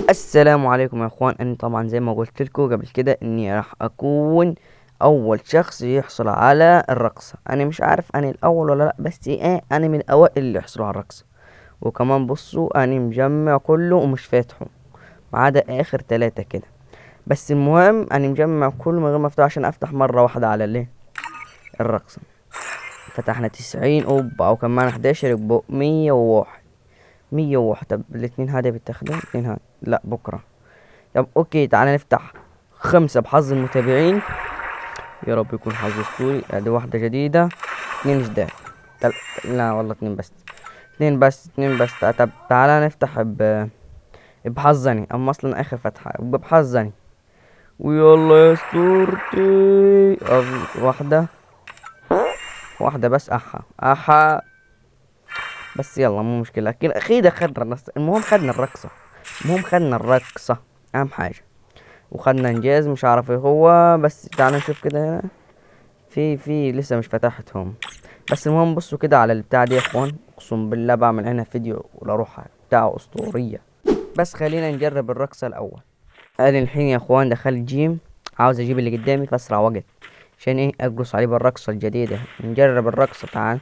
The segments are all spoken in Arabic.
السلام عليكم يا اخوان. انا طبعا زي ما قلت لكم قبل كده اني راح اكون اول شخص يحصل على الرقصة. انا مش عارف انا الاول ولا لا، بس انا من الاوائل اللي يحصلوا على الرقصة. وكمان بصوا انا مجمع كله ومش فاتحه ما عدا اخر 3 كده. بس المهم انا مجمع كله من غير ما افتح عشان افتح مرة واحدة على الرقصة. فتحنا 90 اوبا او كمان 11 يبقوا 101. 101. طب الاتنين هادي بيتاخدوا اتنين هادي، لا بكرة. طب اوكي تعالى نفتح 5 بحظ المتابعين. يا رب يكون حظ اسطوري. ادي واحدة جديدة. 2 جداد. تل... لا والله 2 بس. 2 بس 2 بس. طب تعالى نفتح بحظني. اما اصلا اخر فتحة بحظني. ويلا يا اسطورتي. واحدة. واحدة بس. احا. بس يلا مو مشكلة، اكيد خدنا المهم خدنا الرقصة. اهم حاجة. وخدنا انجاز مش عارف ايه هو، بس تعال نشوف كده هنا. في لسه مش فتحتهم. بس المهم بصوا كده على البتاع دي يا اخوان، اقسم بالله بعمل هنا فيديو ولا بتاع اسطورية. بس خلينا نجرب الرقصة الاول. انا الحين يا اخوان دخلت جيم، عاوز اجيب اللي قدامي في اسرع وقت عشان اقرص عليه بالرقصة الجديدة. نجرب الرقصة. تعال.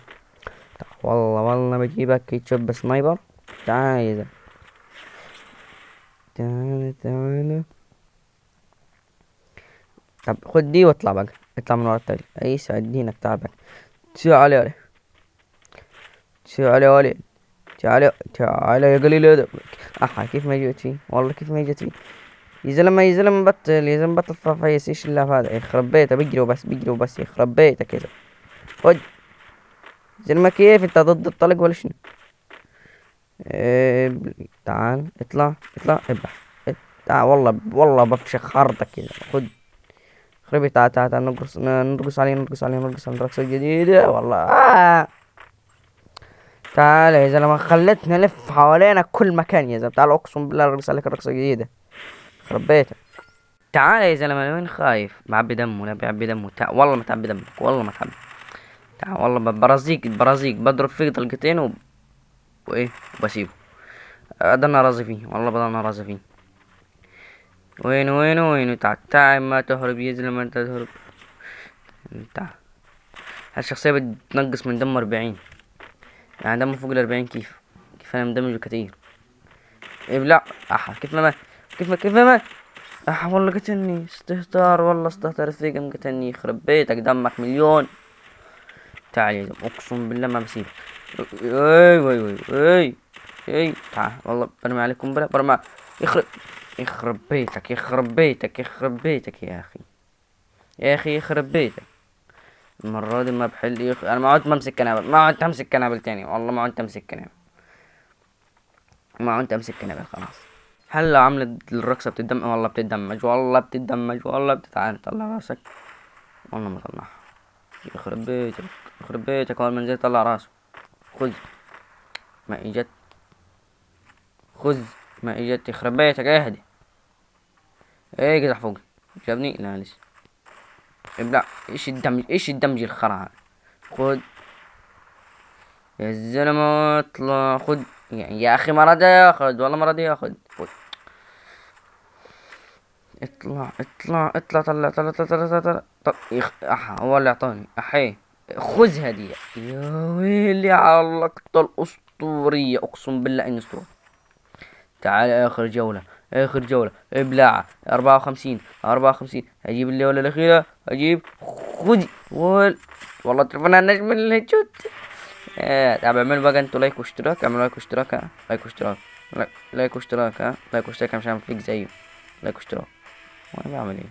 والله بجيبك كيتشوب سنايبر. تعال يا زلمة. تعال. طب خد دي واطلع بقى. اطلع من ورا التاني. اي سعد دينك. تعال بقى. تعال يا ولد. تعال يا ولد. تعال يا قليل الادب. كيف ما جيت فيه، والله كيف ما جيت فيه. يا زلمه بطل. يا زلمه بطل فايس. ايش اللعب هذا؟ يخرب بيته. بيجري وبس يخرب بيتك يا زلمه. خد. زلمه كيف انت ضد الطلق ولا شنو؟ إيه. تعال اطلع ابح. تعال والله بفشخ خرطك كذا. خد. خربي. تعال نرقص عليه رقصة جديدة والله. تعال يا زلمة، خلتنا نلف حوالينا كل مكان يا زلمة. تعال اقسم بالله ارقص عليك رقصة جديدة. خرب بيتك. تعال يا زلمة. وين خايف؟ بعبي دمه. لا بيعبي دمه. والله ما تعبي دمك. والله ما تعبي. تعال والله برازيك بضرب فيه طلقتين وايه وبسيبه. اضلنا رازي فيه. والله بضلنا رازي فيه. وين تعال ما تهرب يا زلمة. انت تهرب. تعال. هالشخصية بتنقص من دم 40. يعني دمه فوق 40. كيف انا مدمجه كتير. ابلع. كيف ما مات. كيف ما مات. والله قتلني استهتار. والله استهتر الثقم قتلني. يخرب بيتك دمك مليون. تعال يا زلمة اقسم بالله ما بسيبك. اي تعال والله برمي عليكم بلا برمى. يخرب بيتك يا اخي. يخرب بيتك. المرة دي ما بحل انا ما عدت امسك كنابل. ما عدت امسك كنابل تاني. والله ما عدت امسك كنابل. خلاص. هلا عملت الرقصة بتدمج. والله تعال طلع راسك. والله ما طلعها. يخرب بيتك اول ما نزلت طلع راسه. خذ. ما اجت. خذ. ما اجت. يخرب بيتك. اهدي. ايه قدح فوق. جابني. لا لسه. ابلع. ايش الدمج الخرا هذا. خذ يا زلمة. اطلع. خذ. يا اخي ما رضى ياخذ. والله ما رضى ياخذ. خذ. طلع. هو اللي اعطاني. خذ هدية. يا ويلي على اللقطة الأسطورية. أقسم بالله إني أسطورة. تعال آخر جولة ابلع. 54. أجيب الجولة الأخيرة. خذ. والله تلفنا النجم اللي جد. طب اعملوا بقى انتوا لايك واشتراك. اعملوا لايك واشتراك. لايك واشتراك عشان فيك زيه. لايك واشتراك. وانا بعمل ايه؟